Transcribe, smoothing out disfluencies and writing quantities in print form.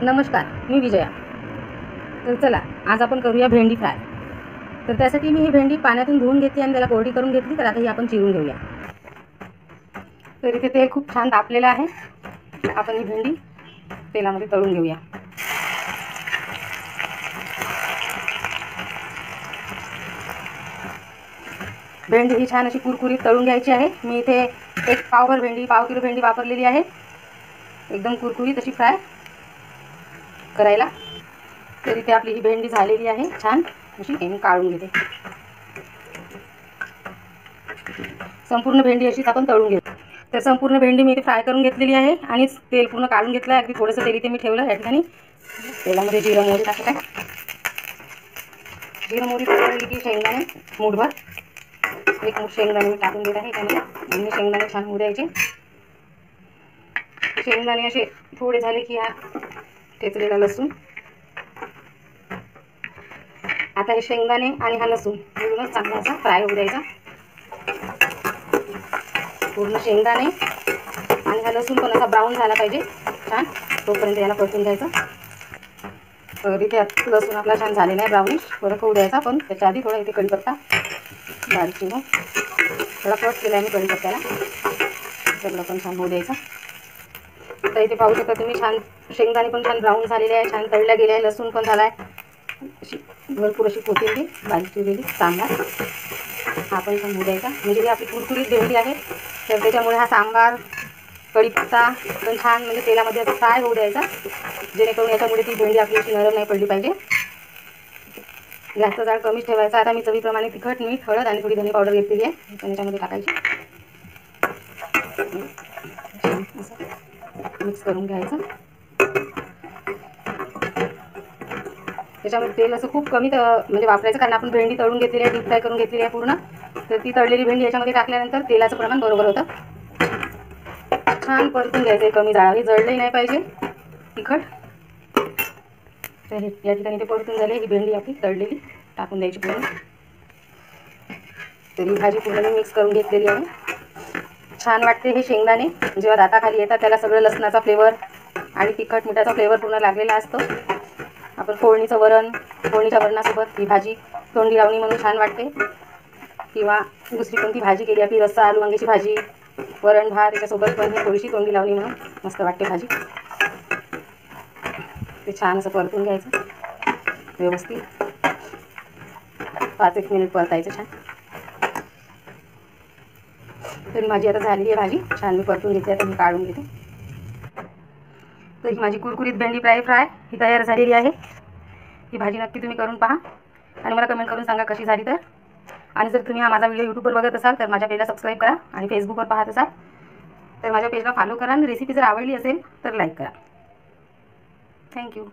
नमस्कार, मी विजया। तर चला आज आपण करूया भेंडी फ्राय। तर त्यासाठी मी ही भेंडी पाण्यातून धुवून घेतली आणि त्याला कोरडी करून घेतली। तर आता ही आपण चिरून घेऊया। तर इथे तेल खूप छान तापलेलं आहे। आपण ही भेंडी तेलामध्ये तळून घेऊया। भेंडी ही छान अशी कुरकुरीत तळून घ्यायची आहे। मी इथे पाव किलो भेंडी वापरलेली आहे। एकदम कुरकुरीत अशी फ्राय करायला। तर इथे आपली ही भेंडी झालेली आहे छान अशी। मी काढून घेते। संपूर्ण भेंडी अशीच आपण तळून घेऊ। तर संपूर्ण भेंडी मी इथे फ्राय करून घेतलेली आहे आणि तेल पूर्ण काढून घेतलं आहे। अगदी थोडंसं तेल इथे मी ठेवलं। या ठिकाणी तेलामध्ये जिरं मोहरी टाकत आहे। जिरं मोहरी टाकली की शेंगदाणे मूठभर, एक मूठ शेंगदाणे मी टाकून देत आहे त्यामध्ये। आणि शेंगदाणे छान होऊ द्यायचे। शेंगदाणे असे थोडे झाले की हा ठेचलेला लसूण, आता हे शेंगदाणे आणि हा लसूण मिळूनच चांगला असा फ्राय होऊ द्यायचा। पूर्ण शेंगदाणे आणि हा लसूण पण असा ब्राऊन झाला पाहिजे छान, तोपर्यंत याला परतून घ्यायचं। तर इथे लसूण आपला छान झालेला आहे ब्राउनिश, परत होऊ द्यायचा। पण त्याच्या आधी थोडा इथे कढीपत्ता बारीक चिरून थोडा कट केला आहे मी कढीपत्त्याला, सगळं पण छान होऊ द्यायचं। तर इथे पाहू शकता तुम्ही छान शेंगदाणे पण छान ब्राऊन झालेले आहे, छान तळल्या गेले आहे, लसूण पण झाला आहे। अशी भरपूर अशी कोथिंबीर बारीक चिरलेली सांबार हा पण होऊ द्यायचा। म्हणजे ही आपली कुरकुरीत भेंडी आहे, तर त्याच्यामुळे हा सांबार कढीपत्ता पण छान म्हणजे तेलामध्ये असं फ्राय होऊ द्यायचा, जेणेकरून याच्यामुळे ती भेंडी आपली अशी नरम नाही पडली पाहिजे। गॅसचा जाळ कमीच ठेवायचा। आता मी चवीप्रमाणे तिखट, मीठ, हळद आणि थोडी धने पावडर घेतलेली आहे, पण याच्यामध्ये टाकायची। मिक्स करून घ्यायचं। त्याच्यामध्ये तेल असं खूप कमी म्हणजे वापरायचं, कारण आपण भेंडी तळून घेतलेली आहे, डीप फ्राय करून घेतलेली आहे पूर्ण। तर ती तळलेली भेंडी याच्यामध्ये टाकल्यानंतर तेलाचं प्रमाण बरोबर होतं। छान परतून घ्यायचं कमी जाळावर, जळलंही नाही पाहिजे तिखट। तर या ठिकाणी ते परतून झाले। ही भेंडी आपली तळलेली टाकून द्यायची पूर्ण। तर ही भाजी पूर्ण मिक्स करून घेतलेली आहे। छान वाटते हे शेंगदाणे जेव्हा दाताखाली येतात, त्याला सगळं लसणाचा फ्लेवर आणि तिखट मिठाचा फ्लेवर पूर्ण लागलेला असतो। आपण फोडणीचं वरण, फोडणीच्या वरणासोबत ही भाजी तोंडी लावणी म्हणून छान वाटते, किंवा दुसरी कोणती भाजी केली आपली रस्सा आलू वांग्याची भाजी, वरण भात त्याच्यासोबत पण ही थोडीशी तोंडी लावणी म्हणून मस्त वाटते भाजी। ते छान असं परतून घ्यायचं व्यवस्थित, 5-1 मिनिट परतायचं छान। तरी माझी आता झालेली आहे भाजी छान, मी परतून घेते। आता मी काढून घेते। तर ही माझी कुरकुरीत भेंडी फ्राय ही तयार झालेली आहे। ही भाजी नक्की तुम्ही करून पहा आणि मला कमेंट करून सांगा कशी झाली तर। आणि जर तुम्ही हा माझा व्हिडिओ यूट्यूबवर बघत असाल तर माझ्या पेजला सबस्क्राईब करा, आणि फेसबुकवर पाहत असाल तर माझ्या पेजला फॉलो करा, आणि रेसिपी जर आवडली असेल तर लाईक करा। थँक्यू।